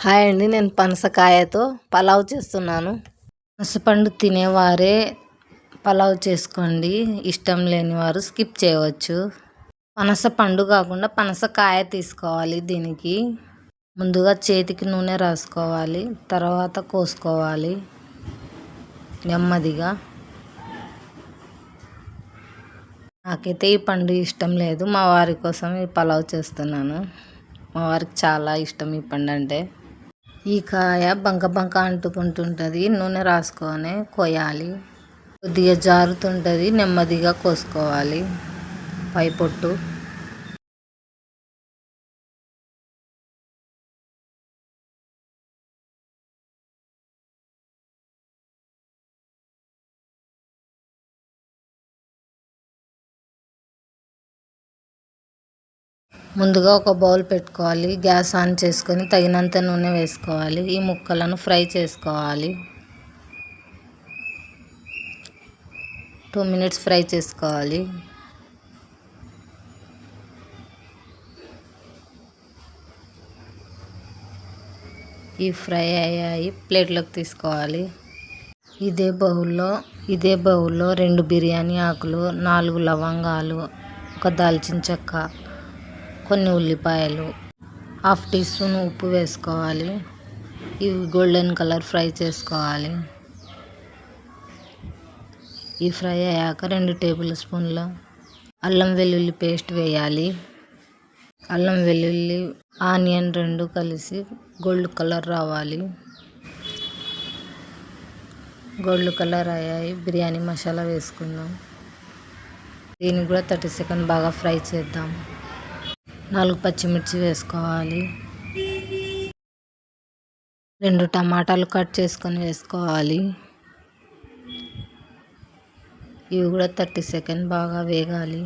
Hi అండి, నేను పనసకాయతో పలావ్ చేస్తున్నాను. పనసపండు తినేవారే పలావ్ చేసుకోండి, ఇష్టం లేని వారు స్కిప్ చేయవచ్చు. పనస పండు కాకుండా పనసకాయ తీసుకోవాలి. దీనికి ముందుగా చేతికి నూనె రాసుకోవాలి, తర్వాత కోసుకోవాలి నెమ్మదిగా. నాకైతే ఈ పండు ఇష్టం లేదు, మా వారి కోసం ఈ పలావ్ చేస్తున్నాను. మా వారికి చాలా ఇష్టం ఈ పండు అంటే. ఈ కాయ బంక బంక అంటుకుంటుంటుంది, నూనె రాసుకొని కోయాలి. కొద్దిగా జారుతుంటుంది, నెమ్మదిగా కోసుకోవాలి పై పొట్టు. ముందుగా ఒక బౌల్ పెట్టుకోవాలి, గ్యాస్ ఆన్ చేసుకొని తగినంత నూనె వేసుకోవాలి. ఈ ముక్కలను ఫ్రై చేసుకోవాలి. 2 minutes ఫ్రై చేసుకోవాలి. ఈ ఫ్రై అయ్యాయి, ప్లేట్లోకి తీసుకోవాలి. ఇదే బౌల్లో 2 బిర్యానీ ఆకులు, 4 లవంగాలు, ఒక దాల్చిన చెక్క, కొన్ని ఉల్లిపాయలు, 1/2 టీ స్పూన్ ఉప్పు వేసుకోవాలి. ఇవి గోల్డెన్ కలర్ ఫ్రై చేసుకోవాలి. ఈ ఫ్రై అయ్యాక 2 టేబుల్ స్పూన్ల అల్లం వెల్లుల్లి పేస్ట్ వేయాలి. అల్లం వెల్లుల్లి ఆనియన్ 2 కలిసి గోల్డ్ కలర్ రావాలి. గోల్డ్ కలర్ అయ్యాయి, బిర్యానీ మసాలా వేసుకుందాం. దీన్ని కూడా 30 seconds బాగా ఫ్రై చేద్దాం. 4 పచ్చిమిర్చి వేసుకోవాలి. 2 టమాటాలు కట్ చేసుకొని వేసుకోవాలి. ఇవి కూడా 30 seconds బాగా వేగాలి.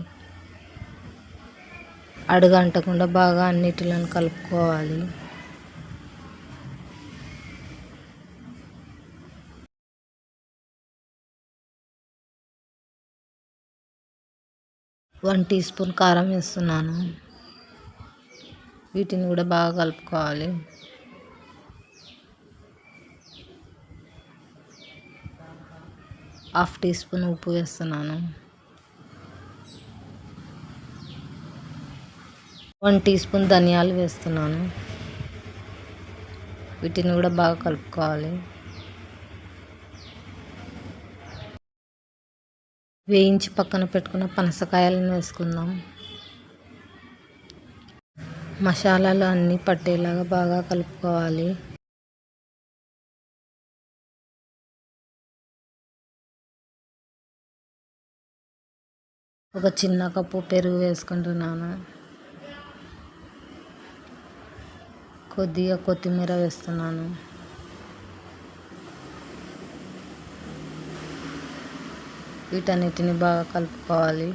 అడుగంటకుండా బాగా అన్నిటిలను కలుపుకోవాలి. వన్ టీ స్పూన్ కారం వేస్తున్నాను. వీటిని కూడా బాగా కలుపుకోవాలి. 1/2 టీ స్పూన్ ఉప్పు వేస్తున్నాను. 1 టీ స్పూన్ ధనియాలు వేస్తున్నాను. వీటిని కూడా బాగా కలుపుకోవాలి. వేయించి పక్కన పెట్టుకున్న పనసకాయలను వేసుకుందాం. మసాలాలు అన్నీ పట్టేలాగా బాగా కలుపుకోవాలి. ఒక చిన్న కప్పు పెరుగు వేసుకుంటున్నాను. కొద్దిగా కొత్తిమీర వేస్తున్నాను. వీటన్నిటిని బాగా కలుపుకోవాలి.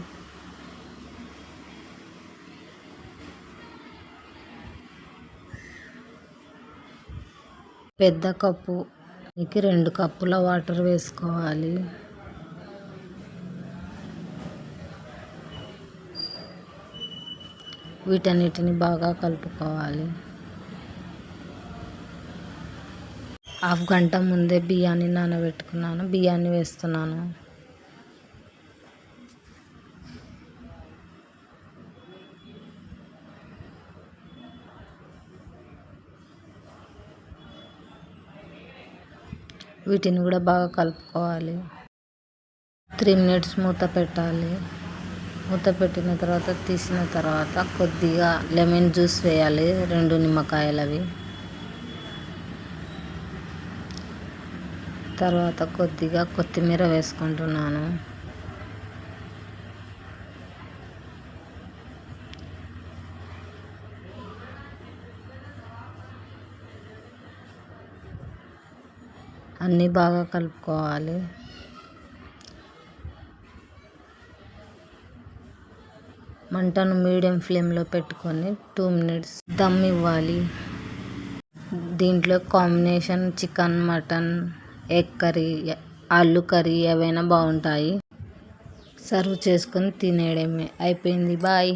పెద్ద కప్పుకి 2 కప్పుల వాటర్ వేసుకోవాలి. వీటన్నిటిని బాగా కలుపుకోవాలి. 1/2 గంట ముందే బియ్యాన్ని నానబెట్టుకున్నాను. బియ్యాన్ని వేస్తున్నాను. వీటిని కూడా బాగా కలుపుకోవాలి. 3 minutes మూత పెట్టాలి. మూత పెట్టిన తర్వాత తీసిన తర్వాత కొద్దిగా లెమన్ జ్యూస్ వేయాలి, 2 నిమ్మకాయలవి. తర్వాత కొద్దిగా కొత్తిమీర వేసుకుంటున్నాను. అన్నీ బాగా కలుపుకోవాలి. మంటను మీడియం ఫ్లేమ్లో పెట్టుకొని 2 minutes దమ్ ఇవ్వాలి. దీంట్లో combination chicken, mutton, egg curry, ఆలు కర్రీ ఏవైనా బాగుంటాయి. సర్వ్ చేసుకొని తినేయడమే. అయిపోయింది. బాయ్.